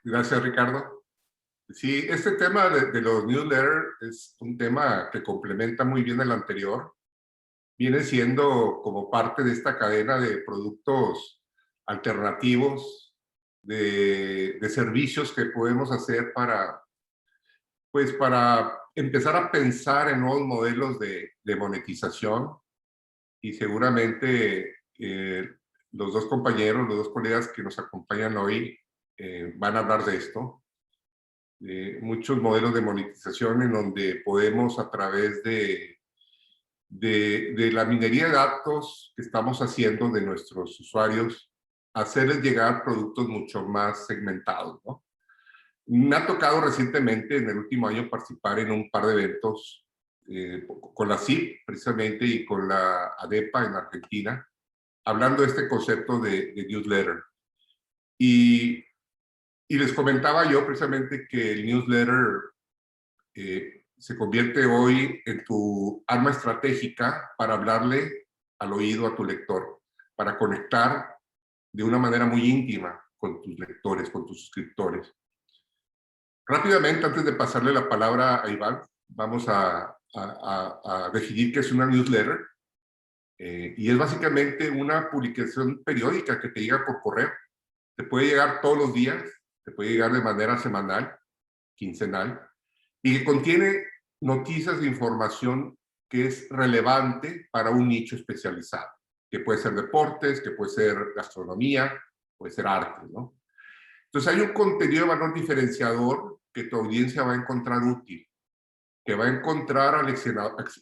Gracias, Ricardo. Sí, este tema de los newsletters es un tema que complementa muy bien el anterior. Viene siendo como parte de esta cadena de productos alternativos, de servicios que podemos hacer para empezar a pensar en nuevos modelos de monetización. Y seguramente los dos compañeros, los dos colegas que nos acompañan hoy van a hablar de esto. Muchos modelos de monetización en donde podemos, a través de la minería de datos que estamos haciendo de nuestros usuarios, hacerles llegar productos mucho más segmentados, ¿no? Me ha tocado recientemente, en el último año, participar en un par de eventos con la CIP, precisamente, y con la ADEPA en Argentina, hablando de este concepto de newsletter. Y les comentaba yo precisamente que el newsletter se convierte hoy en tu arma estratégica para hablarle al oído a tu lector, para conectar de una manera muy íntima con tus lectores, con tus suscriptores. Rápidamente, antes de pasarle la palabra a Iván, vamos a definir qué es una newsletter. Y es básicamente una publicación periódica que te llega por correo. Te puede llegar todos los días, te puede llegar de manera semanal, quincenal, y que contiene noticias de información que es relevante para un nicho especializado, que puede ser deportes, que puede ser gastronomía, puede ser arte, ¿no? Entonces hay un contenido de valor diferenciador que tu audiencia va a encontrar útil, que va a encontrar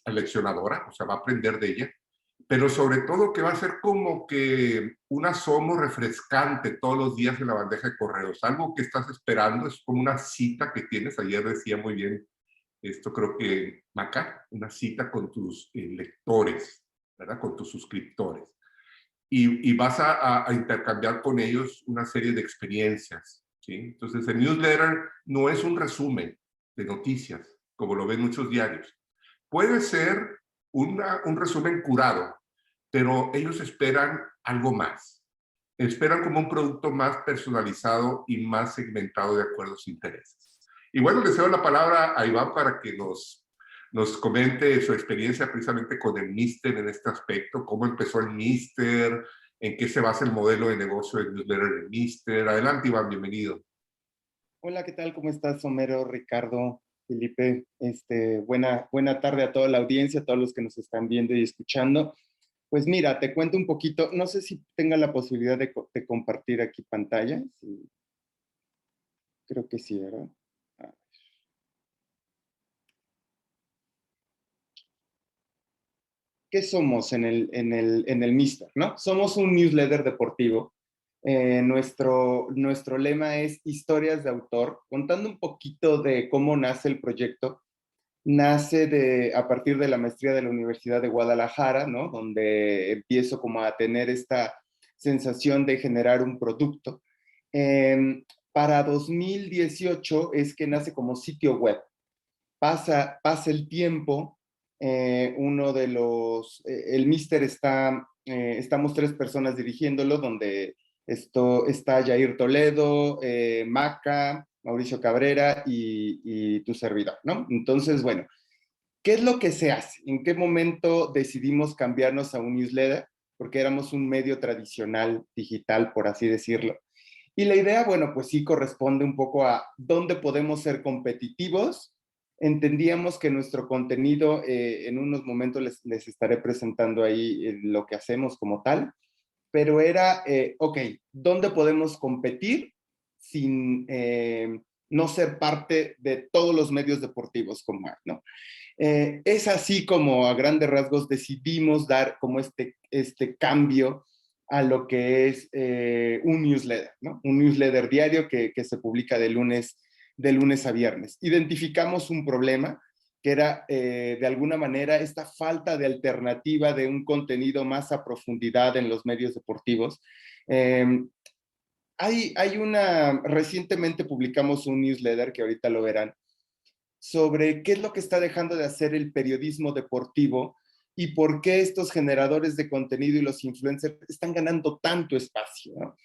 aleccionadora, o sea, va a aprender de ella, pero sobre todo que va a ser como que un asomo refrescante todos los días en la bandeja de correos, algo que estás esperando, es como una cita que tienes. Ayer decía muy bien esto, creo que Maca, una cita con tus lectores, ¿verdad? Con tus suscriptores. Y vas a intercambiar con ellos una serie de experiencias, ¿sí? Entonces el newsletter no es un resumen de noticias, como lo ven muchos diarios. Puede ser un resumen curado, pero ellos esperan algo más. Esperan como un producto más personalizado y más segmentado de acuerdo a sus intereses. Y bueno, le cedo la palabra a Iván para que nos comente su experiencia precisamente con el Mister en este aspecto, cómo empezó el Mister, en qué se basa el modelo de negocio del newsletter del Mister. Adelante, Iván, bienvenido. Hola, ¿qué tal? ¿Cómo estás, Homero, Ricardo, Felipe? Buena tarde a toda la audiencia, a todos los que nos están viendo y escuchando. Pues mira, te cuento un poquito, no sé si tenga la posibilidad de compartir aquí pantalla. Sí, creo que sí, ¿verdad? ¿Qué somos en el Mister, ¿no? Somos un newsletter deportivo. Nuestro lema es historias de autor, contando un poquito de cómo nace el proyecto. Nace a partir de la maestría de la Universidad de Guadalajara, ¿no? Donde empiezo como a tener esta sensación de generar un producto. Para 2018 es que nace como sitio web. Pasa el tiempo, el Mister estamos 3 personas dirigiéndolo, donde está Jair Toledo, Maca, Mauricio Cabrera y tu servidor, ¿no? Entonces, bueno, ¿qué es lo que se hace? ¿En qué momento decidimos cambiarnos a un newsletter? Porque éramos un medio tradicional, digital, por así decirlo. Y la idea, bueno, pues sí corresponde un poco a dónde podemos ser competitivos. Entendíamos que nuestro contenido, en unos momentos les estaré presentando ahí lo que hacemos como tal, pero era, ok, ¿dónde podemos competir sin no ser parte de todos los medios deportivos como hay, ¿no? Es así como a grandes rasgos decidimos dar como este cambio a lo que es un newsletter, ¿no? Un newsletter diario que se publica de lunes a viernes. Identificamos un problema que era de alguna manera esta falta de alternativa de un contenido más a profundidad en los medios deportivos. Recientemente publicamos un newsletter que ahorita lo verán, sobre qué es lo que está dejando de hacer el periodismo deportivo y por qué estos generadores de contenido y los influencers están ganando tanto espacio, ¿no?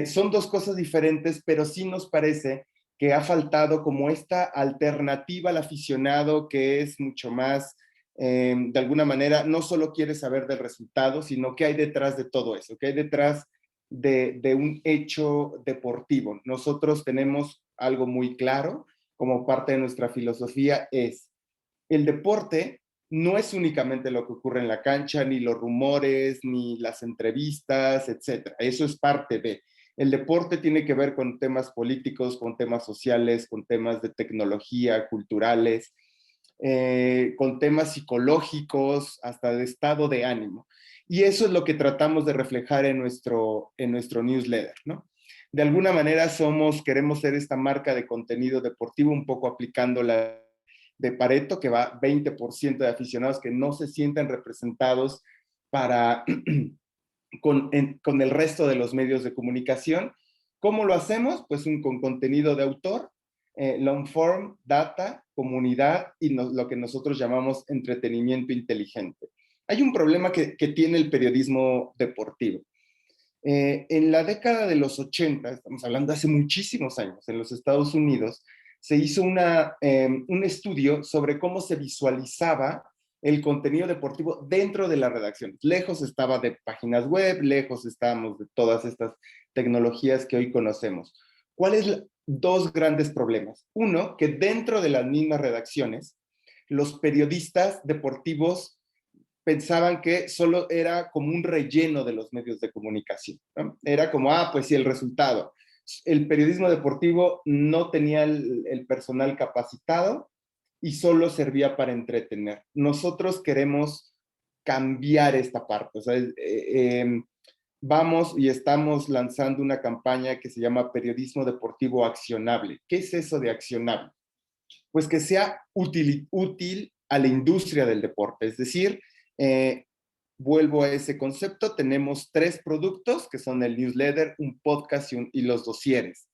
Son dos cosas diferentes, pero sí nos parece que ha faltado como esta alternativa al aficionado que es mucho más, de alguna manera, no solo quiere saber del resultado, sino qué hay detrás de todo eso, qué hay detrás de un hecho deportivo. Nosotros tenemos algo muy claro como parte de nuestra filosofía, es el deporte no es únicamente lo que ocurre en la cancha, ni los rumores, ni las entrevistas, etcétera. Eso es parte de. El deporte tiene que ver con temas políticos, con temas sociales, con temas de tecnología, culturales, con temas psicológicos, hasta de estado de ánimo. Y eso es lo que tratamos de reflejar en nuestro newsletter, ¿no? De alguna manera queremos ser esta marca de contenido deportivo, un poco aplicando la de Pareto, que va 20% de aficionados que no se sienten representados para, con el resto de los medios de comunicación. ¿Cómo lo hacemos? Pues con contenido de autor, long form, data, comunidad y lo que nosotros llamamos entretenimiento inteligente. Hay un problema que tiene el periodismo deportivo. En la década de los 80, estamos hablando hace muchísimos años, en los Estados Unidos, se hizo un estudio sobre cómo se visualizaba el contenido deportivo dentro de la redacción. Lejos estaba de páginas web, lejos estábamos de todas estas tecnologías que hoy conocemos. ¿Cuáles dos grandes problemas? Uno, que dentro de las mismas redacciones, los periodistas deportivos pensaban que solo era como un relleno de los medios de comunicación, ¿no? Era como, pues sí, el resultado. El periodismo deportivo no tenía el personal capacitado y solo servía para entretener. Nosotros queremos cambiar esta parte. O sea, vamos y estamos lanzando una campaña que se llama Periodismo Deportivo Accionable. ¿Qué es eso de accionable? Pues que sea útil a la industria del deporte. Es decir, vuelvo a ese concepto, tenemos 3 productos que son el newsletter, un podcast y los dosieres.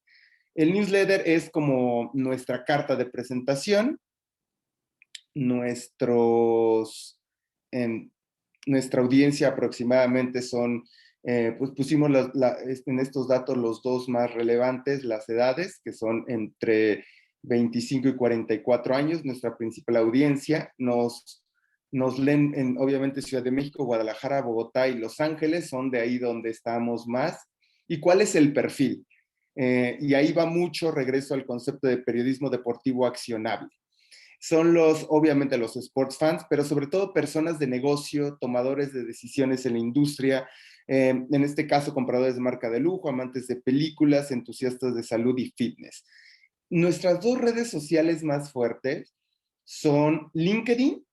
El newsletter es como nuestra carta de presentación, nuestros, eh, nuestra audiencia aproximadamente son, pues pusimos en estos datos los dos más relevantes, las edades, que son entre 25 y 44 años, nuestra principal audiencia. Nos leen en, obviamente, Ciudad de México, Guadalajara, Bogotá y Los Ángeles, son de ahí donde estamos más. ¿Y cuál es el perfil? Y ahí va mucho, regreso al concepto de periodismo deportivo accionable. Son obviamente los sports fans, pero sobre todo personas de negocio, tomadores de decisiones en la industria, en este caso compradores de marca de lujo, amantes de películas, entusiastas de salud y fitness. Nuestras 2 redes sociales más fuertes son LinkedIn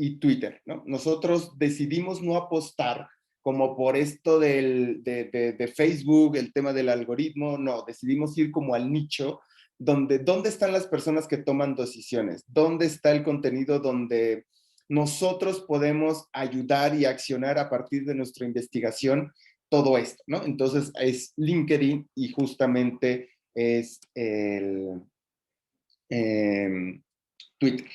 y Twitter, ¿no? Nosotros decidimos no apostar como por esto de Facebook, el tema del algoritmo, no, decidimos ir como al nicho, ¿dónde están las personas que toman decisiones? ¿Dónde está el contenido donde nosotros podemos ayudar y accionar a partir de nuestra investigación todo esto, ¿no? Entonces es LinkedIn y justamente es Twitter.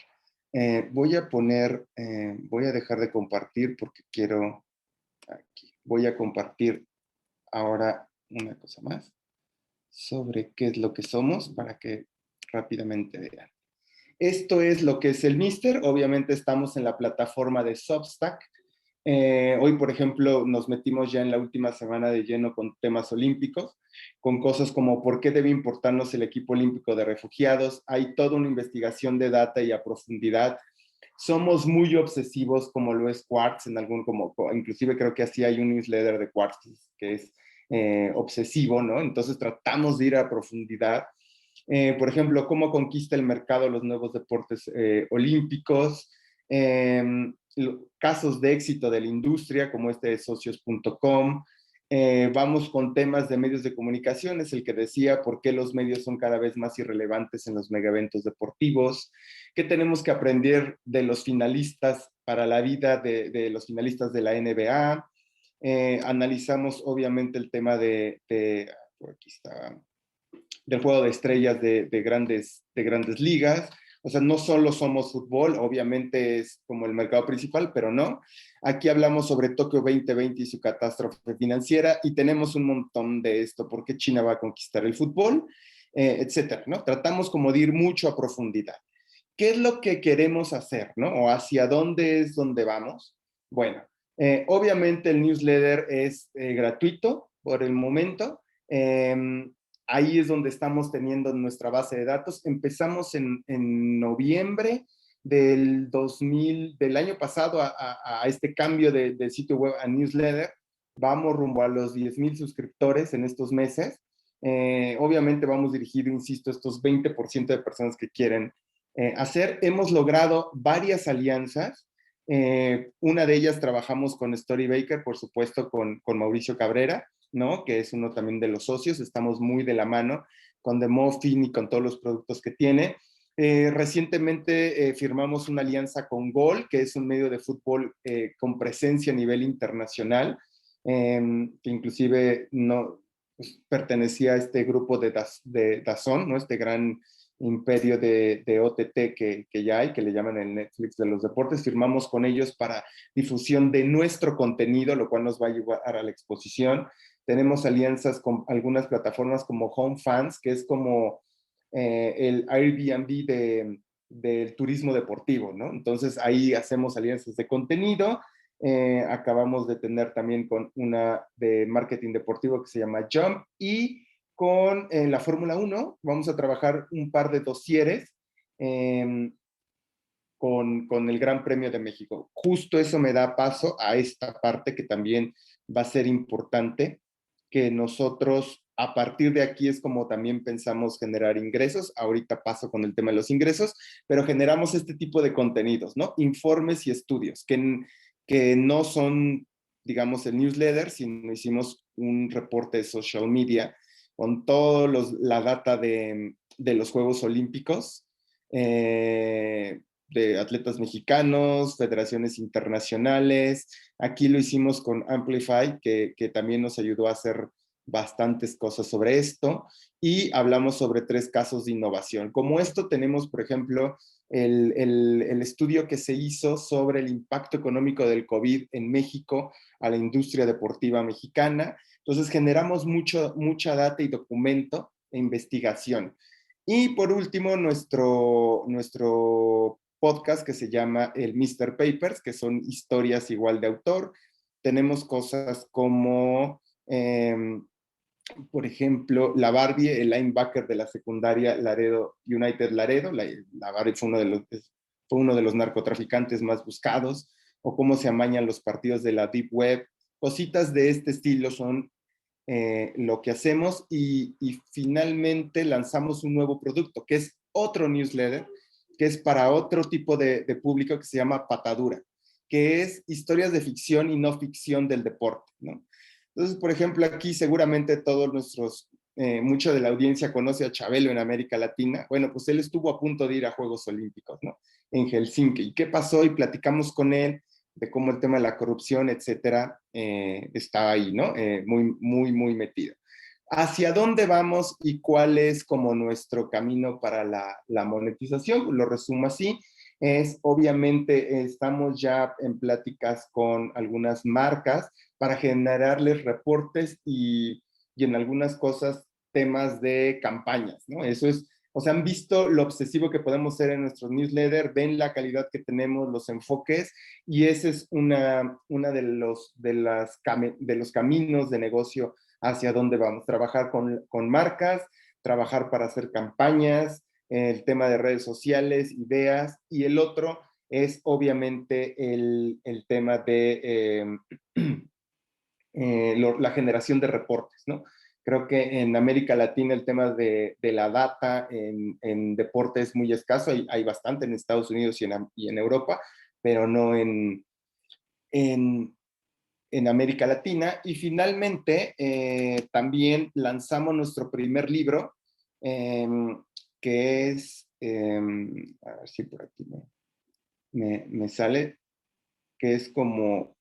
Voy a dejar de compartir porque quiero, aquí, voy a compartir ahora una cosa más sobre qué es lo que somos para que rápidamente vean. Esto es lo que es el Mister. Obviamente estamos en la plataforma de Substack. Hoy, por ejemplo, nos metimos ya en la última semana de lleno con temas olímpicos, con cosas como por qué debe importarnos el equipo olímpico de refugiados. Hay toda una investigación de data y a profundidad. Somos muy obsesivos como lo es Quartz, inclusive creo que así hay un newsletter de Quartz que es obsesivo, ¿no? Entonces tratamos de ir a profundidad. Por ejemplo, cómo conquista el mercado los nuevos deportes olímpicos, casos de éxito de la industria, como este de socios.com. Vamos con temas de medios de comunicación, es el que decía por qué los medios son cada vez más irrelevantes en los megaeventos deportivos, qué tenemos que aprender de los finalistas para la vida de los finalistas de la NBA. Analizamos obviamente el tema por aquí está, del juego de estrellas de grandes ligas, O sea, no solo somos fútbol, obviamente es como el mercado principal, pero no. Aquí hablamos sobre Tokio 2020 y su catástrofe financiera y tenemos un montón de esto, por qué China va a conquistar el fútbol, etcétera, ¿no? Tratamos como de ir mucho a profundidad. ¿Qué es lo que queremos hacer, no? O hacia dónde es donde vamos. Bueno, obviamente el newsletter es gratuito por el momento. Ahí es donde estamos teniendo nuestra base de datos. Empezamos en noviembre del año pasado a este cambio de sitio web a newsletter. Vamos rumbo a los 10,000 suscriptores en estos meses. Obviamente vamos dirigido, insisto, a estos 20% de personas que quieren hacer. Hemos logrado varias alianzas. Una de ellas trabajamos con Storybaker, por supuesto, con Mauricio Cabrera, ¿no? Que es uno también de los socios. Estamos muy de la mano con The Muffin y con todos los productos que tiene. Recientemente firmamos una alianza con Gol, que es un medio de fútbol con presencia a nivel internacional, que inclusive no, pues, pertenecía a este grupo de DAZN, ¿no? Este gran imperio de OTT que ya hay, que le llaman el Netflix de los deportes. Firmamos con ellos para difusión de nuestro contenido, lo cual nos va a ayudar a la exposición. Tenemos alianzas con algunas plataformas como HomeFans, que es como el Airbnb del turismo deportivo, ¿no? Entonces ahí hacemos alianzas de contenido. Acabamos de tener también con una de marketing deportivo que se llama Jump, y con la Fórmula 1 vamos a trabajar un par de dosieres con el Gran Premio de México. Justo eso me da paso a esta parte que también va a ser importante, que nosotros a partir de aquí es como también pensamos generar ingresos. Ahorita paso con el tema de los ingresos, pero generamos este tipo de contenidos, ¿no? Informes y estudios que no son, digamos, el newsletter, sino hicimos un reporte de social media con toda la data de los Juegos Olímpicos, de atletas mexicanos, federaciones internacionales. Aquí lo hicimos con Amplify, que también nos ayudó a hacer bastantes cosas sobre esto, y hablamos sobre 3 casos de innovación. Como esto tenemos, por ejemplo, el estudio que se hizo sobre el impacto económico del COVID en México a la industria deportiva mexicana. Entonces generamos mucha data y documento e investigación. Y por último, nuestro podcast que se llama el Mr. Papers, que son historias igual de autor. Tenemos cosas como, por ejemplo, la Barbie, el linebacker de la secundaria Laredo, United Laredo. La Barbie fue uno de los narcotraficantes más buscados, o cómo se amañan los partidos de la Deep Web. Cositas de este estilo son lo que hacemos, y finalmente lanzamos un nuevo producto, que es otro newsletter, que es para otro tipo de público, que se llama Patadura, que es historias de ficción y no ficción del deporte, ¿no? Entonces, por ejemplo, aquí seguramente mucha de la audiencia conoce a Chabelo en América Latina. Bueno, pues él estuvo a punto de ir a Juegos Olímpicos, ¿no? En Helsinki. ¿Y qué pasó? Y platicamos con él de cómo el tema de la corrupción, etcétera, está ahí, ¿no? Muy, muy, muy metido. ¿Hacia dónde vamos y cuál es como nuestro camino para la monetización? Lo resumo así. Obviamente, estamos ya en pláticas con algunas marcas para generarles reportes y en algunas cosas temas de campañas, ¿no? Eso es, o sea, han visto lo obsesivo que podemos ser en nuestros newsletters, ven la calidad que tenemos, los enfoques, y ese es una de los caminos de negocio hacia dónde vamos. Trabajar con marcas, trabajar para hacer campañas, el tema de redes sociales, ideas, y el otro es obviamente el tema de la generación de reportes, ¿no? Creo que en América Latina el tema de la data en deporte es muy escaso. Hay bastante en Estados Unidos y en Europa, pero no en, en América Latina. Y finalmente, también lanzamos nuestro primer libro, eh, que es, a ver si por aquí me sale, que es como,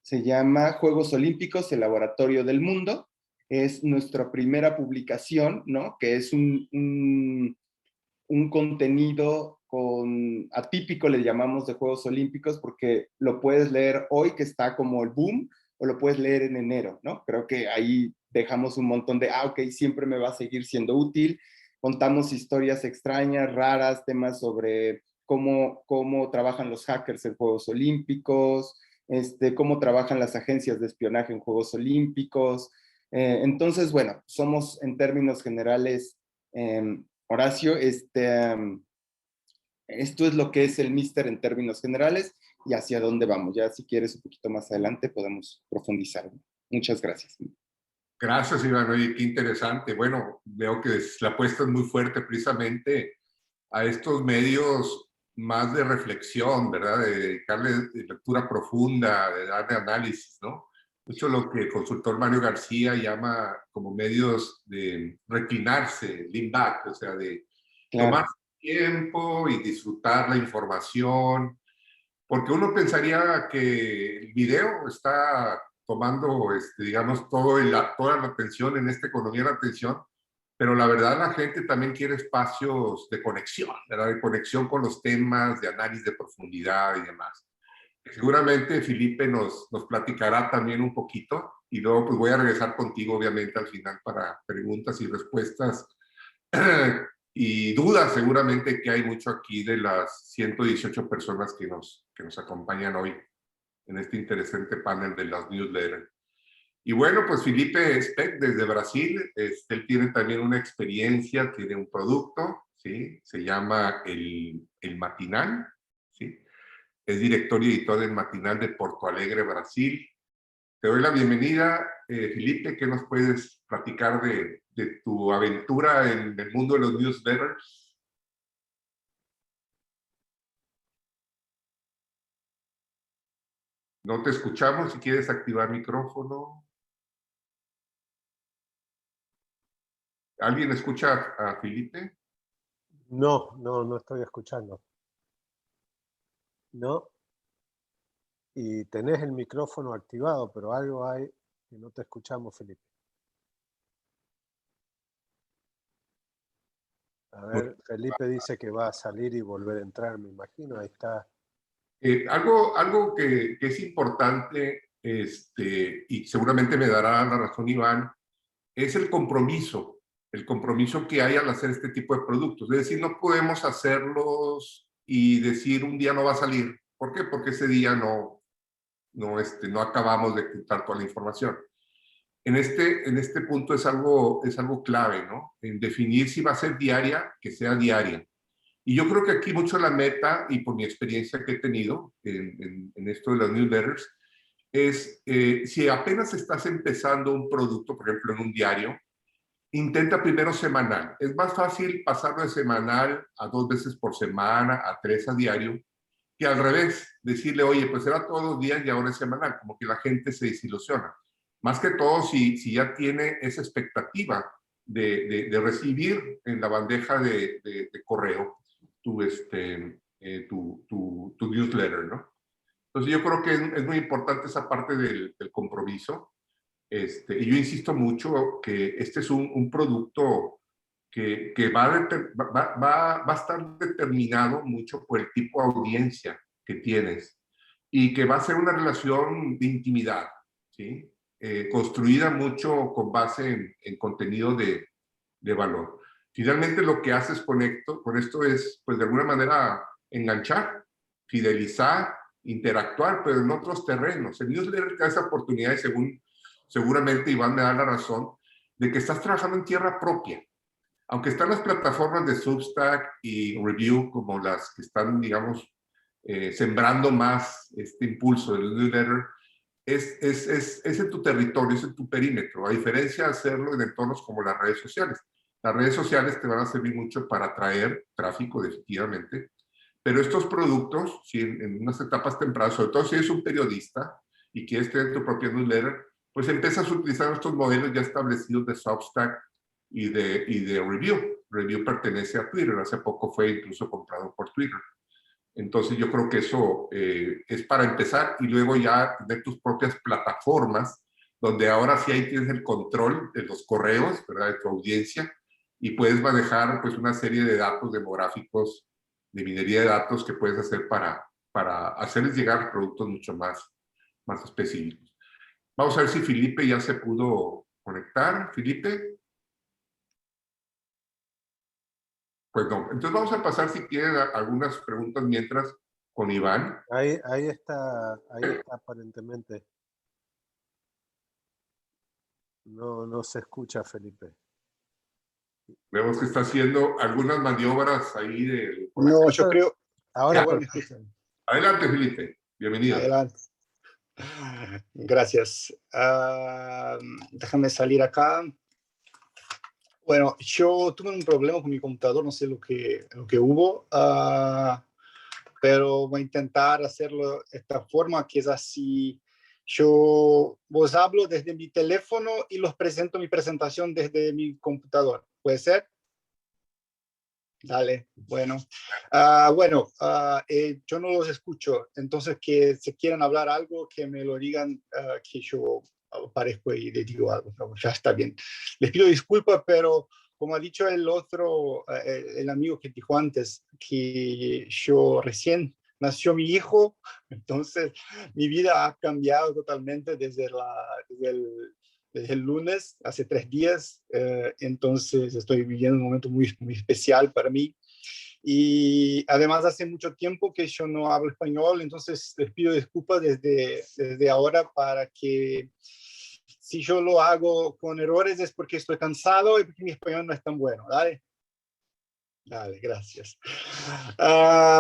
se llama Juegos Olímpicos, el Laboratorio del Mundo. Es nuestra primera publicación, ¿no? Que es un un contenido atípico, le llamamos, de Juegos Olímpicos, porque lo puedes leer hoy, que está como el boom, o lo puedes leer en enero, ¿no? Creo que ahí dejamos un montón de, ok, siempre me va a seguir siendo útil. Contamos historias extrañas, raras, temas sobre cómo trabajan los hackers en Juegos Olímpicos, cómo trabajan las agencias de espionaje en Juegos Olímpicos. Entonces, bueno, somos en términos generales, Horacio, esto es lo que es el Mister en términos generales y hacia dónde vamos. Ya si quieres un poquito más adelante podemos profundizar. Muchas gracias. Gracias, Iván. Oye, qué interesante. Bueno, veo que la apuesta es muy fuerte precisamente a estos medios más de reflexión, ¿verdad? De dedicarle lectura profunda, de darle análisis, ¿no? Mucho lo que el consultor Mario García llama como medios de reclinarse, lean back, o sea, de tomar Claro. tiempo y disfrutar la información, porque uno pensaría que el video está tomando, digamos, toda la atención en esta economía de la atención, pero la verdad la gente también quiere espacios de conexión, ¿verdad? De conexión con los temas, de análisis de profundidad y demás. Seguramente Felipe nos platicará también un poquito y luego pues voy a regresar contigo obviamente al final para preguntas y respuestas y dudas seguramente que hay mucho aquí de las 118 personas que nos acompañan hoy en este interesante panel de las newsletters. Y bueno, pues Felipe Speck desde Brasil, él tiene también una experiencia, tiene un producto, ¿sí? Se llama el Matinal, ¿sí? Es director y editor del Matinal de Porto Alegre, Brasil. Te doy la bienvenida, Felipe. ¿Qué nos puedes platicar de tu aventura en el mundo de los newsletters? No te escuchamos. Si quieres activar micrófono. ¿Alguien escucha a Felipe? No, no estoy escuchando. No. Y tenés el micrófono activado, pero algo hay que no te escuchamos, Felipe. A ver, Felipe dice que va a salir y volver a entrar, me imagino. Ahí está. Algo que es importante, y seguramente me dará la razón Iván, es el compromiso que hay al hacer este tipo de productos. Es decir, no podemos hacerlos y decir un día no va a salir. ¿Por qué? Porque ese día no acabamos de juntar toda la información. En este punto es algo clave, ¿no? En definir si va a ser diaria, que sea diaria. Y yo creo que aquí mucho la meta, y por mi experiencia que he tenido en esto de las newsletters, es si apenas estás empezando un producto, por ejemplo, en un diario, intenta primero semanal. Es más fácil pasarlo de semanal a 2 veces por semana, a 3 a diario, que al revés, decirle, oye, pues era todos los días y ahora es semanal, como que la gente se desilusiona. Más que todo si ya tiene esa expectativa de recibir en la bandeja de correo tu newsletter, ¿no? Entonces yo creo que es muy importante esa parte del compromiso. Y yo insisto mucho que este es un producto que va a estar determinado mucho por el tipo de audiencia que tienes y que va a ser una relación de intimidad, ¿sí? Construida mucho con base en contenido de valor. Finalmente lo que haces con esto es, pues de alguna manera, enganchar, fidelizar, interactuar, pero en otros terrenos. El newsletter te da esa oportunidad y seguramente Iván me da la razón, de que estás trabajando en tierra propia. Aunque están las plataformas de Substack y Review como las que están, digamos, sembrando más este impulso del newsletter, es en tu territorio, es en tu perímetro, a diferencia de hacerlo en entornos como las redes sociales. Las redes sociales te van a servir mucho para atraer tráfico, definitivamente, pero estos productos, si en unas etapas tempranas, sobre todo si eres un periodista y quieres tener tu propia newsletter, pues empiezas a utilizar estos modelos ya establecidos de Substack y de Review. Review pertenece a Twitter, hace poco fue incluso comprado por Twitter. Entonces yo creo que eso es para empezar y luego ya tener tus propias plataformas donde ahora sí ahí tienes el control de los correos, ¿verdad? De tu audiencia y puedes manejar pues una serie de datos demográficos, de minería de datos que puedes hacer para hacerles llegar productos mucho más específicos. Vamos a ver si Felipe ya se pudo conectar. ¿Felipe? Pues no. Entonces vamos a pasar, si quieren, algunas preguntas mientras con Iván. Ahí está aparentemente. No se escucha, Felipe. Vemos que está haciendo algunas maniobras ahí de... No, yo creo... Ahora bueno, me escuchan. Adelante, Felipe. Bienvenido. Adelante. Gracias. Déjame salir acá. Bueno, yo tuve un problema con mi computador, no sé lo que hubo, pero voy a intentar hacerlo de esta forma, que es así. Yo os hablo desde mi teléfono y los presento mi presentación desde mi computador. ¿Puede ser? Dale, bueno. Yo no los escucho, entonces que si quieren hablar algo, que me lo digan, que yo aparezco y les digo algo. No, ya está bien. Les pido disculpas, pero como ha dicho el otro, el amigo que dijo antes, que yo recién nació mi hijo, entonces mi vida ha cambiado totalmente desde el lunes, hace 3 días, entonces estoy viviendo un momento muy, muy especial para mí. Y además hace mucho tiempo que yo no hablo español, entonces les pido disculpas desde ahora, para que si yo lo hago con errores es porque estoy cansado y porque mi español no es tan bueno. Dale, gracias.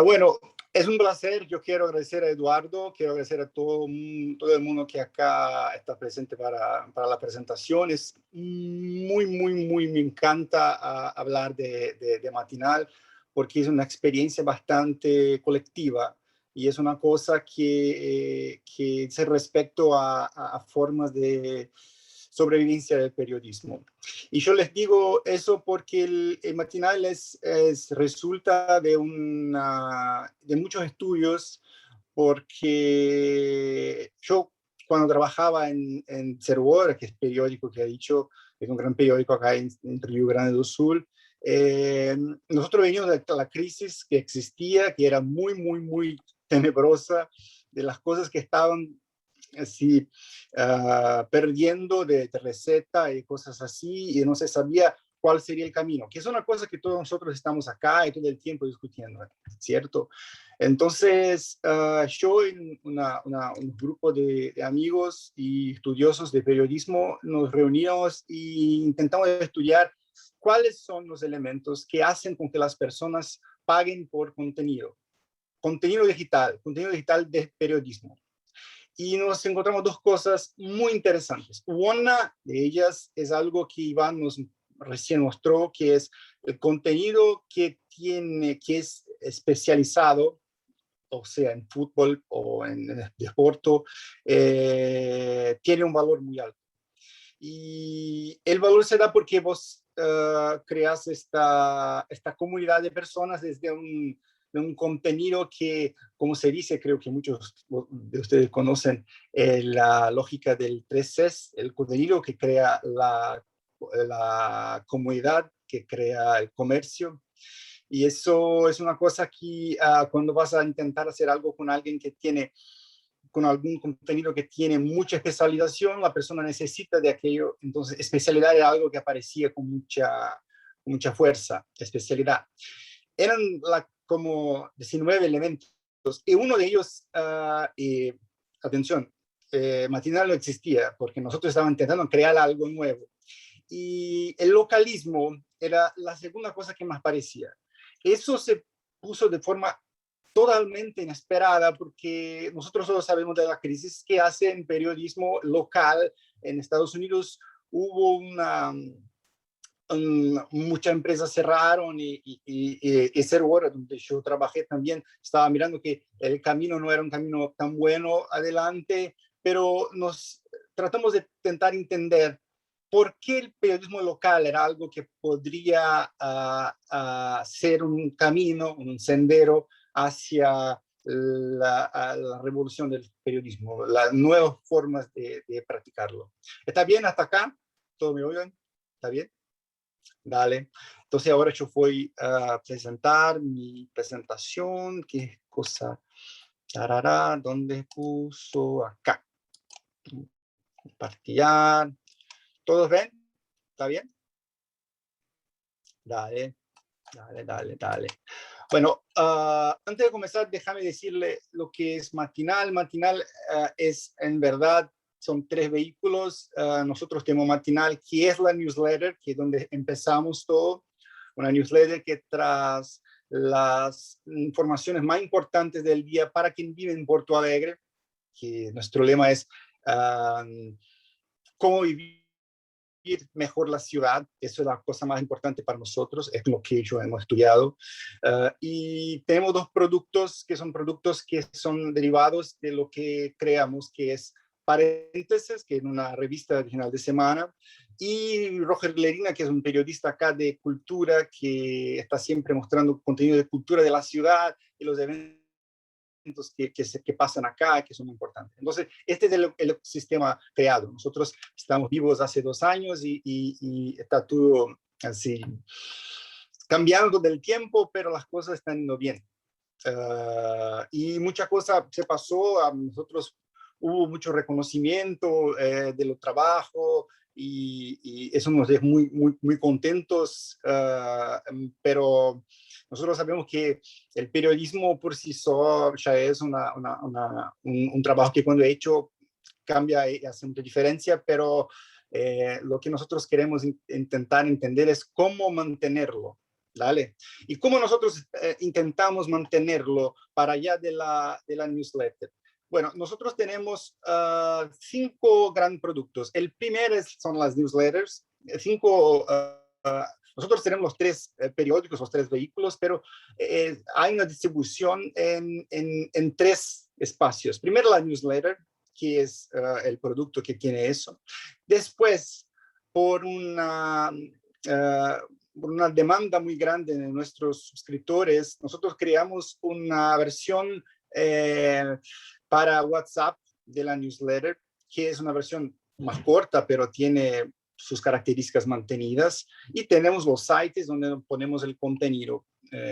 Bueno, es un placer. Yo quiero agradecer a Eduardo, quiero agradecer a todo el mundo que acá está presente para la presentación. Es muy, me encanta hablar de Matinal, porque es una experiencia bastante colectiva y es una cosa que es respecto a formas de sobrevivencia del periodismo. Y yo les digo eso porque el Matinal resulta de muchos estudios, porque yo cuando trabajaba en Zero Hora, que es periódico que ha dicho, es un gran periódico acá en Río Grande do Sul, nosotros veníamos de la crisis que existía, que era muy tenebrosa, de las cosas que estaban así perdiendo de receta y cosas así, y no se sabía cuál sería el camino, que es una cosa que todos nosotros estamos acá y todo el tiempo discutiendo, ¿cierto? Entonces, yo en un grupo de amigos y estudiosos de periodismo nos reunimos e intentamos estudiar cuáles son los elementos que hacen con que las personas paguen por contenido digital de periodismo. Y nos encontramos 2 cosas muy interesantes. Una de ellas es algo que Iván nos recién mostró, que es el contenido que es especializado, o sea, en fútbol o en deporte, tiene un valor muy alto. Y el valor se da porque vos creas esta comunidad de personas desde un contenido que, como se dice, creo que muchos de ustedes conocen la lógica del 3Cs, el contenido que crea la comunidad, que crea el comercio. Y eso es una cosa que cuando vas a intentar hacer algo con alguien que tiene, con algún contenido que tiene mucha especialización, la persona necesita de aquello. Entonces, especialidad era algo que aparecía con mucha fuerza, especialidad. Eran como 19 elementos, y uno de ellos, atención, Matinal no existía, porque nosotros estábamos intentando crear algo nuevo. Y el localismo era la segunda cosa que más parecía. Eso se puso de forma totalmente inesperada, porque nosotros solo sabemos de la crisis que hace en periodismo local en Estados Unidos. Hubo muchas empresas cerraron y Zero Hora, donde yo trabajé también, estaba mirando que el camino no era un camino tan bueno adelante, pero nos tratamos de intentar entender por qué el periodismo local era algo que podría ser un camino, un sendero hacia la revolución del periodismo, las nuevas formas de practicarlo. ¿Está bien hasta acá? ¿Todo me oyen? ¿Está bien? Dale. Entonces ahora yo voy a presentar mi presentación. ¿Qué cosa? Tarará, ¿dónde puso? Acá. Compartir. ¿Todos ven? ¿Está bien? Dale, dale, dale, dale. Bueno, antes de comenzar, déjame decirle lo que es Matinal. Matinal es, en verdad, son 3 vehículos. Nosotros tenemos Matinal, que es la newsletter, que es donde empezamos todo. Una newsletter que tras las informaciones más importantes del día para quien vive en Porto Alegre, que nuestro lema es cómo vivir mejor la ciudad. Eso es la cosa más importante para nosotros, es lo que yo hemos estudiado. Y tenemos 2 productos que son derivados de lo que creamos, que es Paréntesis, que es una revista original de semana, y Roger Lerina, que es un periodista acá de cultura, que está siempre mostrando contenido de cultura de la ciudad y los eventos que pasan acá, que son importantes. Entonces, este es el ecosistema creado. Nosotros estamos vivos hace 2 años y está todo así cambiando del tiempo, pero las cosas están yendo bien. Y mucha cosa se pasó, a nosotros hubo mucho reconocimiento de los trabajos y eso nos deja muy, muy, muy contentos, pero nosotros sabemos que el periodismo por sí solo ya es un trabajo que cuando he hecho cambia y hace mucha diferencia, pero lo que nosotros queremos intentar entender es cómo mantenerlo. ¿Vale? Y cómo nosotros intentamos mantenerlo para allá de la newsletter. Bueno, nosotros tenemos 5 grandes productos. El primero son las newsletters. Nosotros tenemos los 3 periódicos, los 3 vehículos, pero hay una distribución en 3 espacios. Primero la newsletter, que es el producto que tiene eso. Después, por una demanda muy grande de nuestros suscriptores, nosotros creamos una versión para WhatsApp de la newsletter, que es una versión más corta, pero tiene sus características mantenidas. Y tenemos los sites donde ponemos el contenido,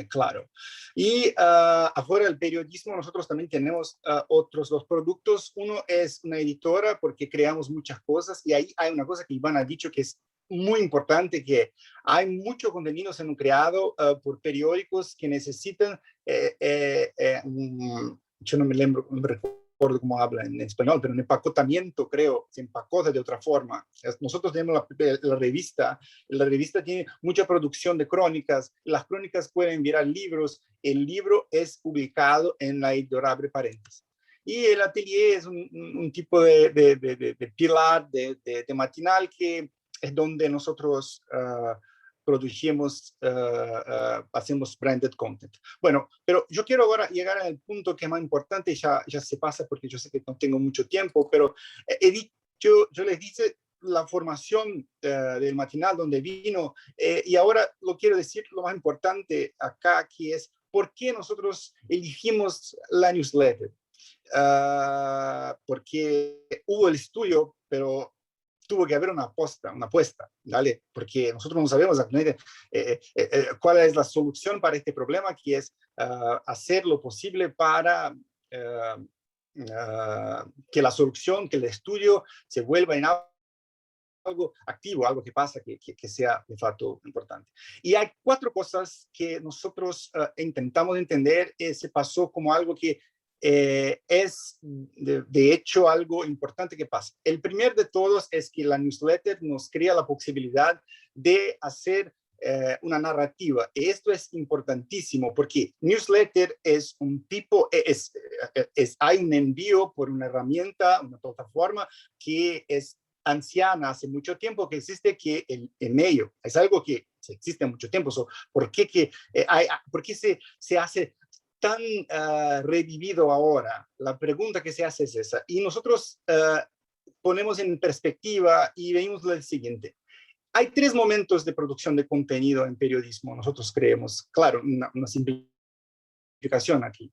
claro. Y afuera del periodismo, nosotros también tenemos otros 2 productos. Uno es una editora, porque creamos muchas cosas. Y ahí hay una cosa que Iván ha dicho que es muy importante, que hay mucho contenido siendo creado por periódicos que necesitan, yo no me recuerdo cómo habla en español, pero en empacotamiento, creo, se empacota de otra forma. Nosotros tenemos la revista tiene mucha producción de crónicas, las crónicas pueden virar libros, el libro es publicado en la editorial Abre Paréntesis. Y el atelier es un tipo de pilar de Matinal, que es donde nosotros producimos, hacemos branded content. Bueno, pero yo quiero ahora llegar al punto que es más importante, ya se pasa porque yo sé que no tengo mucho tiempo, pero yo les dije la formación del Matinal, donde vino, y ahora lo quiero decir, lo más importante acá, que es por qué nosotros elegimos la newsletter. Porque hubo el estudio, pero tuvo que haber una apuesta, ¿vale? Porque nosotros no sabemos cuál es la solución para este problema, que es hacer lo posible para que la solución, que el estudio se vuelva en algo activo, algo que pasa, que sea de facto importante. Y hay 4 cosas que nosotros intentamos entender, se pasó como algo que es de hecho algo importante que pasa. El primer de todos es que la newsletter nos crea la posibilidad de hacer una narrativa. Y esto es importantísimo porque newsletter es un tipo, hay un envío por una herramienta, una plataforma que es anciana, hace mucho tiempo que existe, que el email es algo que existe mucho tiempo. ¿Por qué se hace tan revivido ahora? La pregunta que se hace es esa. Y nosotros ponemos en perspectiva y vemos lo siguiente. Hay 3 momentos de producción de contenido en periodismo. Nosotros creemos, claro, una simplificación aquí.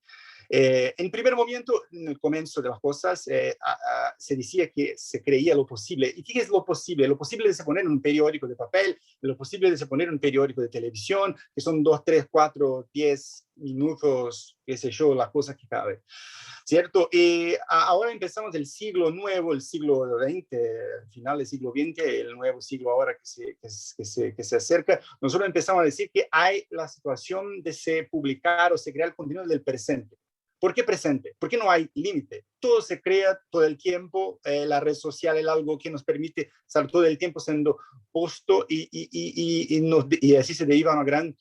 En primer momento, en el comienzo de las cosas, se decía que se creía lo posible. ¿Y qué es lo posible? Lo posible de se poner un periódico de papel, lo posible de se poner un periódico de televisión, que son 2, 3, 4, 10 minutos, qué sé yo, las cosas que caben. ¿Cierto? Y ahora empezamos el siglo nuevo, el siglo XX, el final del siglo XX, el nuevo siglo ahora que se acerca. Nosotros empezamos a decir que hay la situación de se publicar o se crear el contenido del presente. ¿Por qué presente? Porque no hay límite. Todo se crea todo el tiempo. La red social es algo que nos permite estar todo el tiempo siendo posto y así se deriva una gran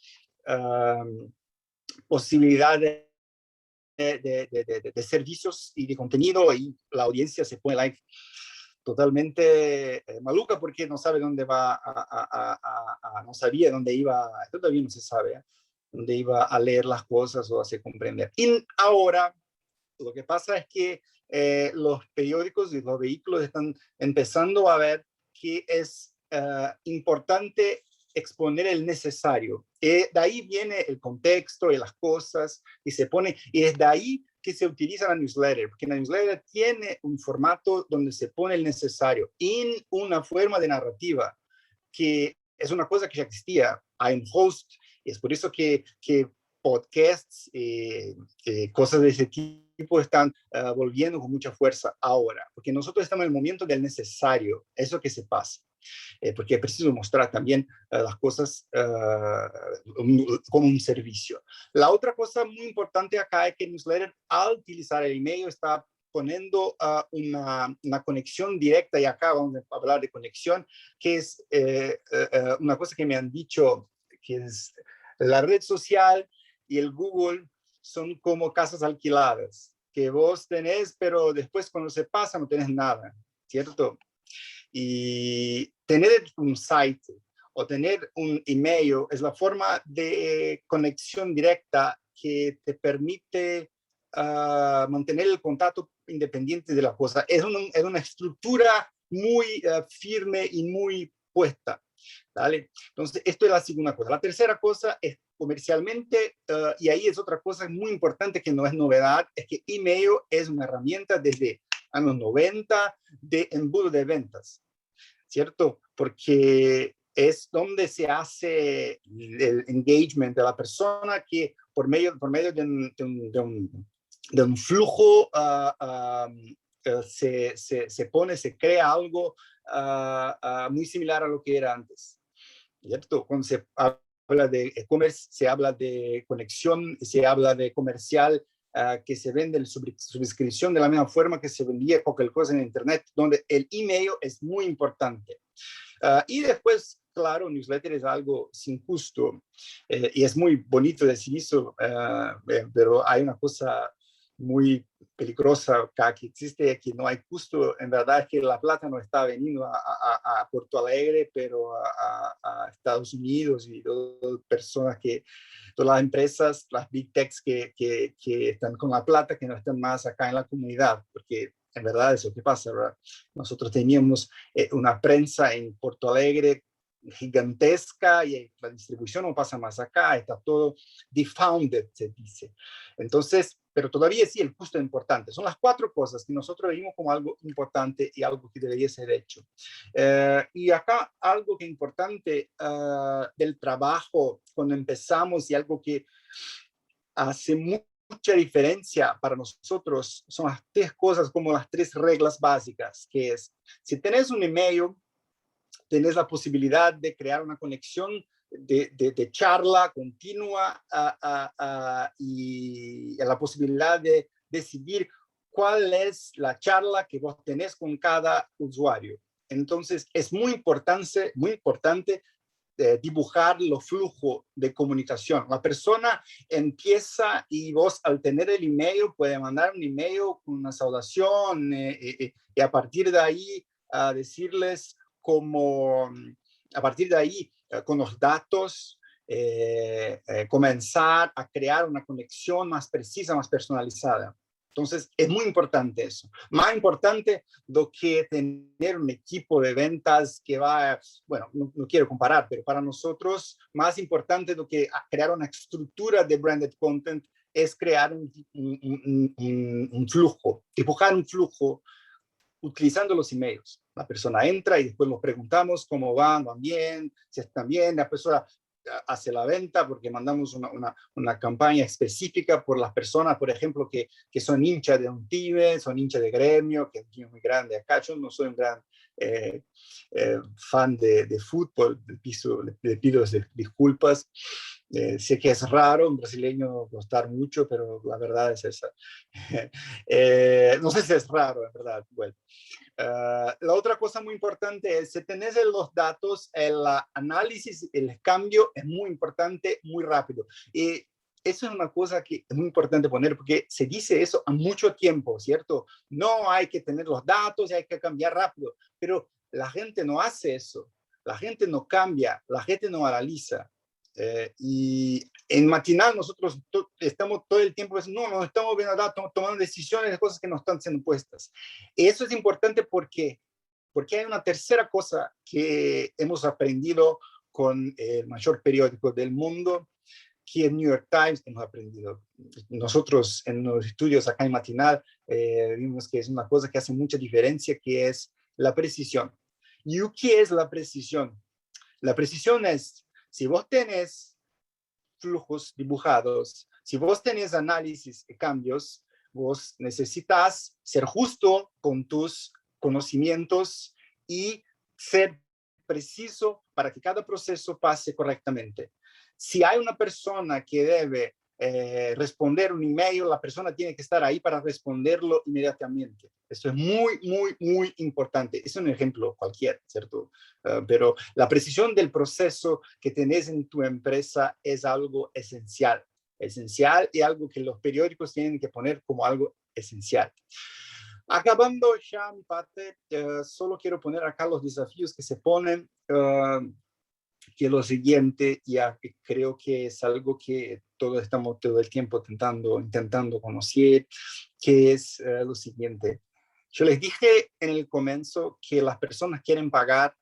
posibilidad de servicios y de contenido, y la audiencia se pone like totalmente maluca porque no sabe dónde va no sabía dónde iba, todavía no se sabe, dónde iba a leer las cosas o a hacer comprender. Y ahora lo que pasa es que los periódicos y los vehículos están empezando a ver que es importante exponer el necesario. De ahí viene el contexto y las cosas, y se pone, y es de ahí que se utiliza la newsletter, porque la newsletter tiene un formato donde se pone el necesario, en una forma de narrativa, que es una cosa que ya existía. Hay un host, y es por eso que podcasts, cosas de ese tipo están volviendo con mucha fuerza ahora, porque nosotros estamos en el momento del necesario, eso que se pasa. Porque es preciso mostrar también las cosas como un servicio. La otra cosa muy importante acá es que el newsletter, al utilizar el email, está poniendo una conexión directa, y acá vamos a hablar de conexión, que es una cosa que me han dicho, que es la red social y el Google son como casas alquiladas, que vos tenés, pero después cuando se pasa no tenés nada, ¿cierto? Y tener un site o tener un email es la forma de conexión directa que te permite mantener el contacto independiente de la cosa. Es una estructura muy firme y muy puesta. ¿Vale? Entonces, esto es la segunda cosa. La tercera cosa es comercialmente, y ahí es otra cosa muy importante que no es novedad, es que email es una herramienta desde años 90 de embudo de ventas, ¿cierto? Porque es donde se hace el engagement de la persona, que por medio de un flujo se crea algo muy similar a lo que era antes, ¿cierto? Cuando se habla de e-commerce, se habla de conexión, se habla de comercial, que se vende en suscripción de la misma forma que se vendía cualquier cosa en Internet, donde el email es muy importante. Y después, claro, newsletter es algo sin costo, y es muy bonito decir eso, pero hay una cosa muy peligrosa acá que existe, que no hay costo. En verdad es que la plata no está veniendo a Porto Alegre, pero a Estados Unidos, y todas personas todas las empresas, las big techs que están con la plata, que no están más acá en la comunidad, porque en verdad es lo que pasa, ¿verdad? Nosotros teníamos una prensa en Porto Alegre gigantesca, y la distribución no pasa más acá, está todo defounded, se dice. Entonces, pero todavía sí, el costo es importante. Son las 4 cosas que nosotros vimos como algo importante y algo que debería ser hecho. Y acá algo que es importante del trabajo cuando empezamos, y algo que hace mucha diferencia para nosotros, son las 3 cosas, como las 3 reglas básicas, que es, si tenés un email, tenés la posibilidad de crear una conexión de charla continua, y la posibilidad de decidir cuál es la charla que vos tenés con cada usuario. Entonces, es muy importante dibujar los flujos de comunicación. La persona empieza, y vos, al tener el email, puede mandar un email con una saudación, y a partir de ahí decirles cómo, a partir de ahí, con los datos, comenzar a crear una conexión más precisa, más personalizada. Entonces, es muy importante eso. Más importante do que tener un equipo de ventas que va, bueno, no quiero comparar, pero para nosotros, más importante do que crear una estructura de branded content es crear un flujo, dibujar un flujo utilizando los emails. La persona entra y después nos preguntamos cómo van bien, si están bien. La persona hace la venta porque mandamos una campaña específica por las personas, por ejemplo, que son hinchas de un time, son hinchas de gremio, que es un time muy grande acá. Yo no soy un gran fan de fútbol, le pido disculpas. Sé que es raro un brasileño gustar mucho, pero la verdad es esa. No sé si es raro, en verdad. Bueno. La otra cosa muy importante es, si tenés los datos, el análisis, el cambio es muy importante, muy rápido. Y eso es una cosa que es muy importante poner, porque se dice eso a mucho tiempo, ¿cierto? No hay que tener los datos y hay que cambiar rápido, pero la gente no hace eso. La gente no cambia, la gente no analiza. Y en Matinal nosotros estamos todo el tiempo diciendo, no estamos viendo datos, tomando decisiones de cosas que no están siendo puestas. Y eso es importante porque hay una tercera cosa que hemos aprendido con el mayor periódico del mundo, que es New York Times. Hemos aprendido. Nosotros en los estudios acá en Matinal vimos que es una cosa que hace mucha diferencia, que es la precisión. ¿Y qué es la precisión? La precisión es, si vos tenés flujos dibujados, si vos tenés análisis y cambios, vos necesitas ser justo con tus conocimientos y ser preciso para que cada proceso pase correctamente. Si hay una persona que debe responder un email, la persona tiene que estar ahí para responderlo inmediatamente. Esto es muy, muy, muy importante. Es un ejemplo cualquiera, ¿cierto? Pero la precisión del proceso que tenés en tu empresa es algo esencial. Esencial y algo que los periódicos tienen que poner como algo esencial. Acabando ya mi parte, solo quiero poner acá los desafíos que se ponen. Que lo siguiente, ya creo que es algo que todos estamos todo el tiempo intentando conocer, que es lo siguiente. Yo les dije en el comienzo que las personas quieren pagar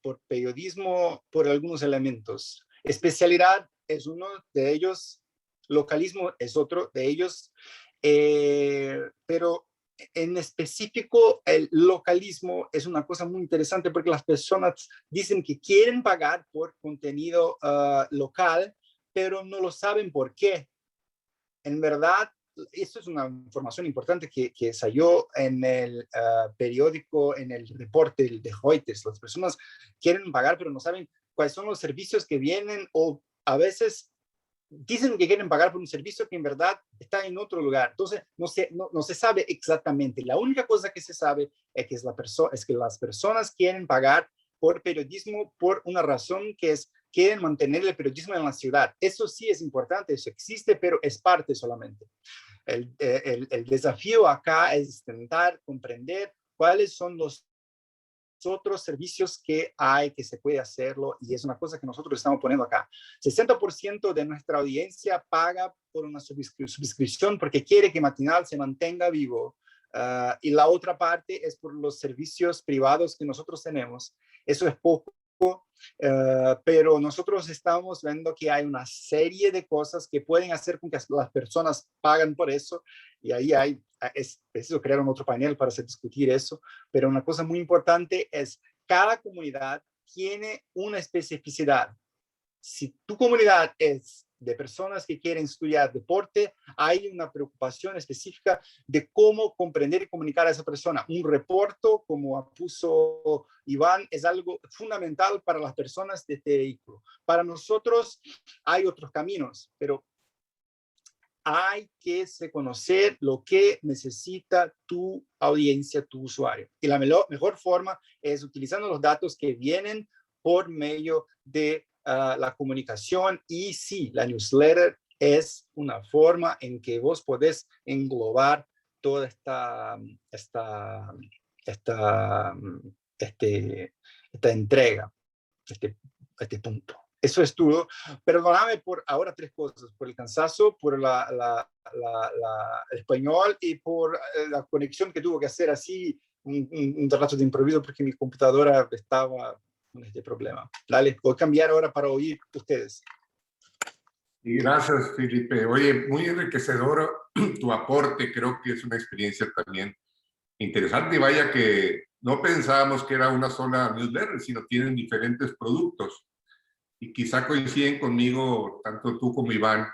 por periodismo por algunos elementos. Especialidad es uno de ellos, localismo es otro de ellos, pero en específico, el localismo es una cosa muy interesante porque las personas dicen que quieren pagar por contenido local, pero no lo saben por qué. En verdad, esto es una información importante que salió en el periódico, en el reporte de Reuters. Las personas quieren pagar, pero no saben cuáles son los servicios que vienen, o a veces dicen que quieren pagar por un servicio que en verdad está en otro lugar. Entonces, no se sabe exactamente. La única cosa que se sabe es que las personas quieren pagar por periodismo por una razón, que es quieren mantener el periodismo en la ciudad. Eso sí es importante, eso existe, pero es parte solamente. El desafío acá es intentar comprender cuáles son los otros servicios que hay, que se puede hacerlo, y es una cosa que nosotros estamos poniendo acá. 60% de nuestra audiencia paga por una suscripción porque quiere que Matinal se mantenga vivo, y la otra parte es por los servicios privados que nosotros tenemos. Eso es poco, pero nosotros estamos viendo que hay una serie de cosas que pueden hacer con que las personas paguen por eso, y ahí es preciso crear un otro panel para discutir eso. Pero una cosa muy importante es, cada comunidad tiene una especificidad. Si tu comunidad es de personas que quieren estudiar deporte, hay una preocupación específica de cómo comprender y comunicar a esa persona. Un reporte, como puso Iván, es algo fundamental para las personas de este vehículo. Para nosotros hay otros caminos, pero hay que conocer lo que necesita tu audiencia, tu usuario. Y la mejor forma es utilizando los datos que vienen por medio de la comunicación. Y sí, la newsletter es una forma en que vos podés englobar toda esta entrega, este punto. Eso es todo. Perdóname por ahora 3 cosas: por el cansancio, por el español y por la conexión que tuvo que hacer así un rato de improviso porque mi computadora estaba con este problema. Dale, voy a cambiar ahora para oír ustedes. Y gracias, Felipe. Oye, muy enriquecedor tu aporte. Creo que es una experiencia también interesante. Y vaya que no pensábamos que era una sola newsletter, sino tienen diferentes productos. Y quizá coinciden conmigo, tanto tú como Iván,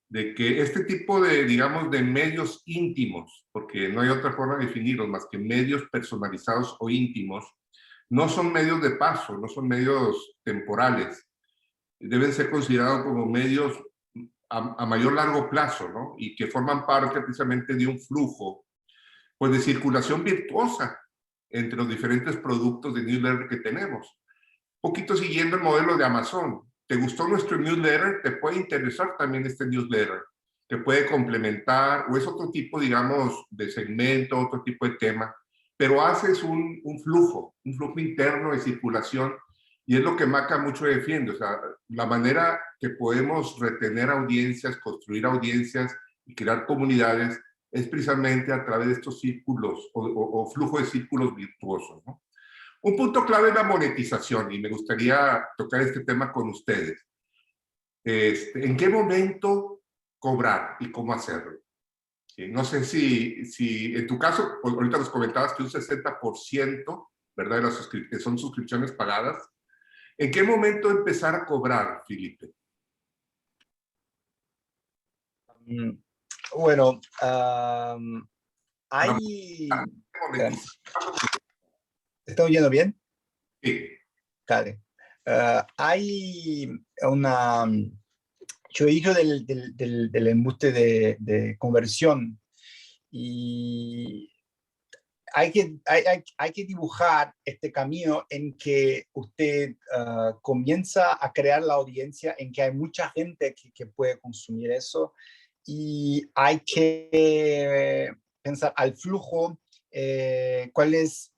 de que este tipo de, digamos, de medios íntimos, porque no hay otra forma de definirlos más que medios personalizados o íntimos, no son medios de paso, no son medios temporales. Deben ser considerados como medios a mayor largo plazo, ¿no? Y que forman parte precisamente de un flujo, pues, de circulación virtuosa entre los diferentes productos de newsletter que tenemos. Un poquito siguiendo el modelo de Amazon. ¿Te gustó nuestro newsletter? ¿Te puede interesar también este newsletter? ¿Te puede complementar? ¿O es otro tipo, digamos, de segmento, otro tipo de tema? Pero haces un flujo interno de circulación, y es lo que Maca mucho defiende. O sea, la manera que podemos retener audiencias, construir audiencias y crear comunidades es precisamente a través de estos círculos o flujo de círculos virtuosos, ¿no? Un punto clave es la monetización, y me gustaría tocar este tema con ustedes. ¿En qué momento cobrar y cómo hacerlo? ¿Sí? No sé si en tu caso, ahorita nos comentabas que un 60%, ¿verdad?, de las son suscripciones pagadas. ¿En qué momento empezar a cobrar, Felipe? Mm, Bueno, hay... ¿Te está oyendo bien? Sí. Vale. Hay una... Yo he ido del embuste de conversión y hay que dibujar este camino en que usted comienza a crear la audiencia, en que hay mucha gente que puede consumir eso, y hay que pensar al flujo, cuáles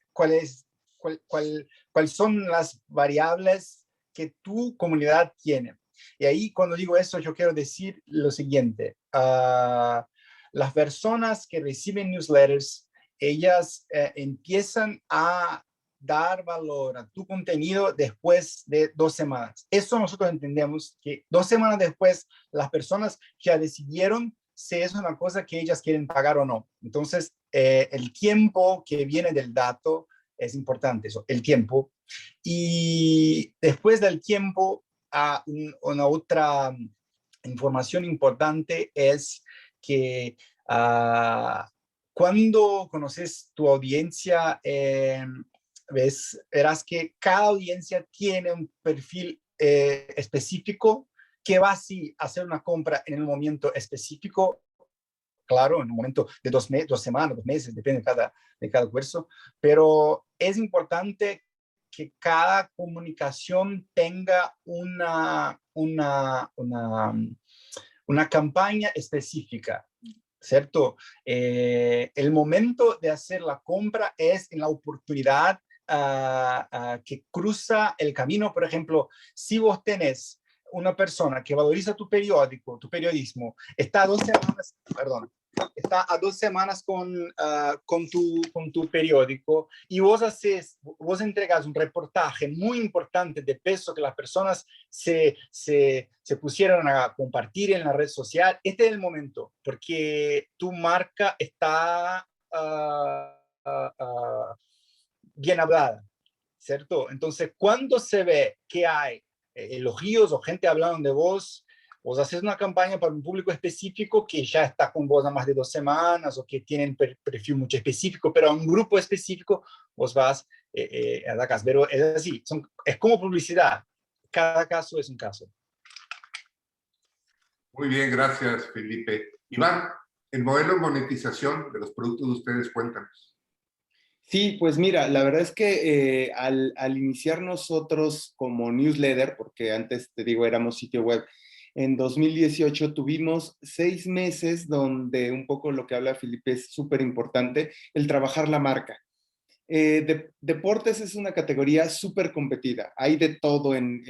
son las variables que tu comunidad tiene. Y ahí, cuando digo eso, yo quiero decir lo siguiente. Las personas que reciben newsletters, ellas empiezan a dar valor a tu contenido después de 2 semanas. Eso nosotros entendemos que 2 semanas después las personas ya decidieron si es una cosa que ellas quieren pagar o no. Entonces, el tiempo que viene del dato es importante, eso, el tiempo. Y después del tiempo, una otra información importante es que cuando conoces tu audiencia, verás que cada audiencia tiene un perfil específico que va así a hacer una compra en un momento específico, claro, en un momento de 2 semanas, 2 meses, depende de cada curso, pero es importante que cada comunicación tenga una campaña específica, ¿cierto? El momento de hacer la compra es en la oportunidad que cruza el camino. Por ejemplo, si vos tenés una persona que valoriza tu periódico, tu periodismo, está a 2 semanas, perdón, está a 2 semanas con tu periódico, y vos entregas un reportaje muy importante de peso que las personas se pusieron a compartir en la red social. Este es el momento, porque tu marca está bien hablada, ¿cierto? Entonces, cuando se ve que hay elogios o gente hablando de vos haces una campaña para un público específico que ya está con vos a más de 2 semanas, o que tienen perfil mucho específico, pero a un grupo específico vos vas a la casa. Pero es así, es como publicidad. Cada caso es un caso. Muy bien, gracias, Felipe. Iván, el modelo de monetización de los productos de ustedes, cuéntanos. Sí, pues mira, la verdad es que al iniciar nosotros como newsletter, porque antes, te digo, éramos sitio web, en 2018 tuvimos 6 meses donde un poco lo que habla Felipe es súper importante, el trabajar la marca. Deportes es una categoría súper competida. Hay de todo en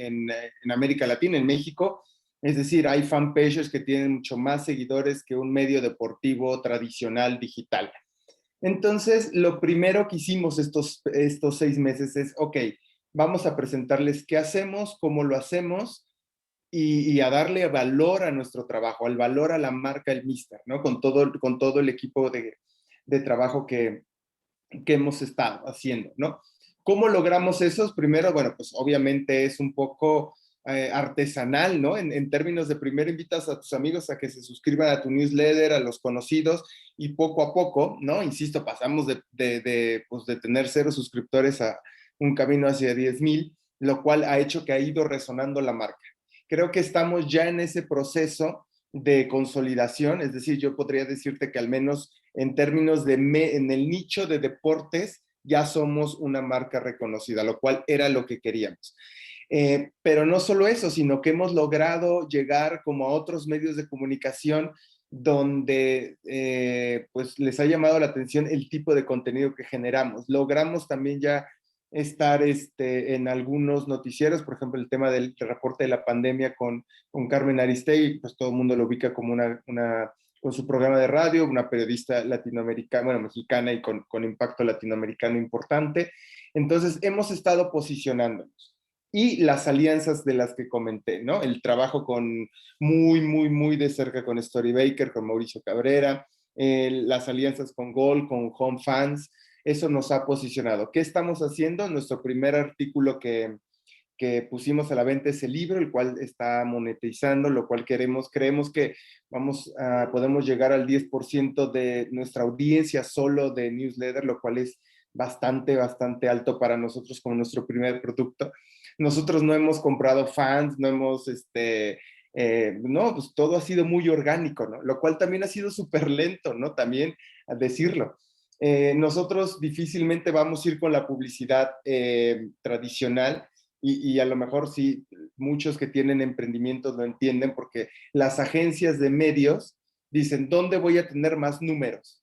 América Latina, en México. Es decir, hay fanpages que tienen mucho más seguidores que un medio deportivo tradicional digital. Entonces, lo primero que hicimos estos 6 meses es, ok, vamos a presentarles qué hacemos, cómo lo hacemos, y a darle valor a nuestro trabajo, al valor a la marca El Mister, ¿no? Con todo el equipo de trabajo que hemos estado haciendo, ¿no? ¿Cómo logramos eso? Primero, bueno, pues obviamente es un poco artesanal, ¿no? En términos de primero invitas a tus amigos a que se suscriban a tu newsletter, a los conocidos, y poco a poco, ¿no? Insisto, pasamos pues de tener 0 suscriptores a un camino hacia 10,000, lo cual ha hecho que ha ido resonando la marca. Creo que estamos ya en ese proceso de consolidación, es decir, yo podría decirte que al menos en términos en el nicho de deportes ya somos una marca reconocida, lo cual era lo que queríamos. Pero no solo eso, sino que hemos logrado llegar como a otros medios de comunicación donde pues les ha llamado la atención el tipo de contenido que generamos. Logramos también ya estar en algunos noticieros, por ejemplo, el tema del reporte de la pandemia con Carmen Aristegui, pues todo el mundo lo ubica como con su programa de radio, una periodista latinoamericana, bueno, mexicana y con impacto latinoamericano importante. Entonces, hemos estado posicionándonos. Y las alianzas de las que comenté, ¿no? El trabajo muy de cerca con Storybaker, con Mauricio Cabrera, las alianzas con Gol, con Home Fans, eso nos ha posicionado. ¿Qué estamos haciendo? Nuestro primer artículo que pusimos a la venta es el libro, el cual está monetizando, lo cual creemos que podemos llegar al 10% de nuestra audiencia solo de newsletter, lo cual es bastante alto para nosotros como nuestro primer producto. Nosotros no hemos comprado fans, no hemos, no, pues todo ha sido muy orgánico, ¿no? Lo cual también ha sido súper lento, ¿no? También a decirlo. Nosotros difícilmente vamos a ir con la publicidad tradicional y a lo mejor sí, muchos que tienen emprendimientos lo entienden porque las agencias de medios dicen, ¿dónde voy a tener más números?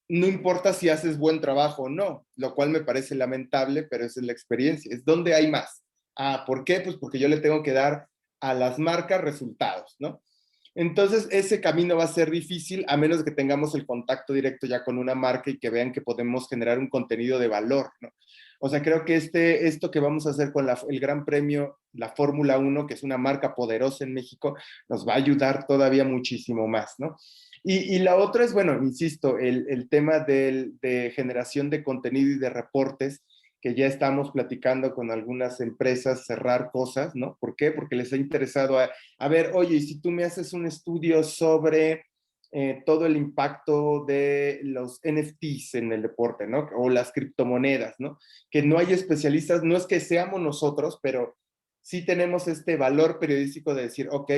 No importa si haces buen trabajo o no, lo cual me parece lamentable, pero esa es la experiencia, es donde hay más. ¿Por qué? Pues porque yo le tengo que dar a las marcas resultados, ¿no? Entonces, ese camino va a ser difícil a menos que tengamos el contacto directo ya con una marca y que vean que podemos generar un contenido de valor, ¿no? O sea, creo que esto que vamos a hacer con el Gran Premio, la Fórmula 1, que es una marca poderosa en México, nos va a ayudar todavía muchísimo más, ¿no? Y la otra es, bueno, insisto, el tema de generación de contenido y de reportes, que ya estamos platicando con algunas empresas, cerrar cosas, ¿no? ¿Por qué? Porque les ha interesado a ver, oye, y si tú me haces un estudio sobre todo el impacto de los NFTs en el deporte, ¿no? O las criptomonedas, ¿no? Que no hay especialistas, no es que seamos nosotros, pero sí tenemos este valor periodístico de decir, ok,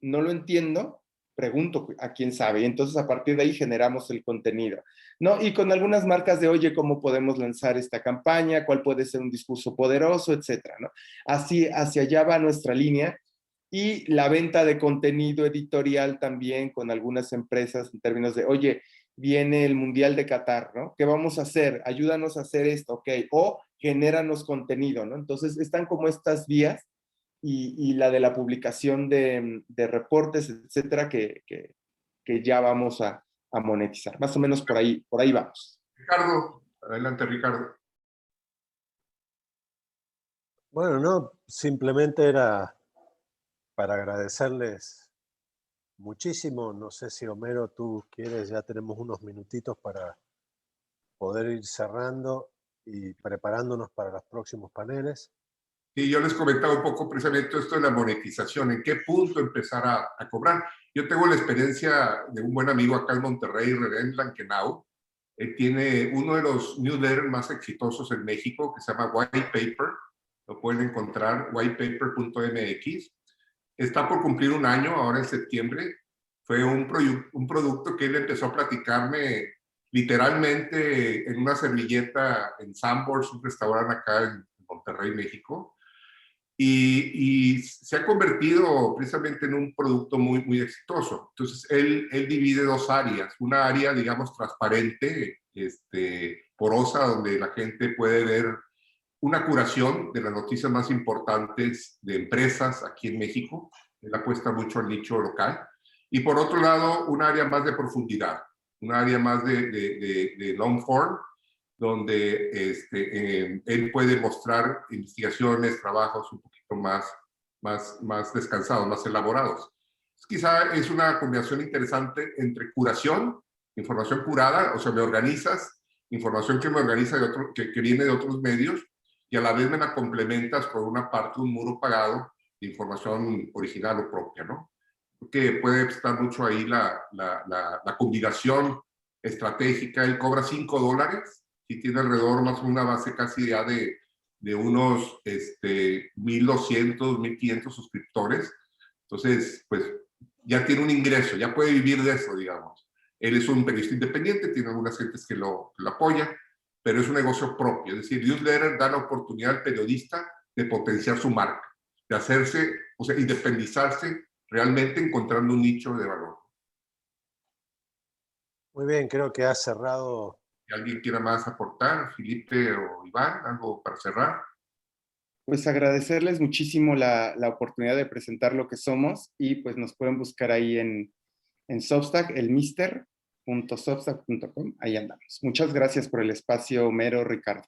no lo entiendo, pregunto a quién sabe, y entonces a partir de ahí generamos el contenido, ¿no? Y con algunas marcas de, oye, ¿cómo podemos lanzar esta campaña? ¿Cuál puede ser un discurso poderoso? Etcétera, ¿no? Así, hacia allá va nuestra línea. Y la venta de contenido editorial también con algunas empresas en términos de, oye, viene el Mundial de Qatar, ¿no? ¿Qué vamos a hacer? Ayúdanos a hacer esto, ¿ok? O genéranos contenido, ¿no? Entonces están como estas vías y la de la publicación de reportes, etcétera, que ya vamos a monetizar. Más o menos por ahí vamos. Ricardo, adelante, Ricardo. Bueno, no, simplemente era para agradecerles muchísimo. No sé si Homero, tú quieres, ya tenemos unos minutitos para poder ir cerrando y preparándonos para los próximos paneles. Sí, yo les comentaba un poco precisamente esto de la monetización, en qué punto empezar a cobrar. Yo tengo la experiencia de un buen amigo acá en Monterrey, René Lankenau. Él tiene uno de los newsletters más exitosos en México, que se llama White Paper. Lo pueden encontrar, whitepaper.mx. Está por cumplir un año, ahora en septiembre. Fue un producto que él empezó a platicarme literalmente en una servilleta en Sanborns, un restaurante acá en Monterrey, México. Y se ha convertido precisamente en un producto muy exitoso. Entonces, él divide dos áreas. Una área, digamos, transparente, porosa, donde la gente puede ver una curación de las noticias más importantes de empresas aquí en México. Él apuesta mucho al nicho local. Y por otro lado, un área más de profundidad, un área más de long form, donde él puede mostrar investigaciones, trabajos un poquito más más descansados, más elaborados. Quizá es una combinación interesante entre curación, información curada, o sea, me organizas, información que me organiza que viene de otros medios, y a la vez me la complementas con una parte, un muro pagado de información original o propia, ¿no? Que puede estar mucho ahí la combinación estratégica. Él cobra $5 y tiene alrededor más una base casi ya de unos 1,200, 1,500 suscriptores. Entonces, pues ya tiene un ingreso, ya puede vivir de eso, digamos. Él es un periodista independiente, tiene algunas gentes que lo apoyan, pero es un negocio propio. Es decir, Newsletter da la oportunidad al periodista de potenciar su marca, de hacerse, o sea, independizarse realmente encontrando un nicho de valor. Muy bien, creo que has cerrado. Si alguien quiera más aportar, Felipe o Iván, algo para cerrar. Pues agradecerles muchísimo la oportunidad de presentar lo que somos, y pues nos pueden buscar ahí en Substack, el mister.substack.com, ahí andamos. Muchas gracias por el espacio, Homero, Ricardo.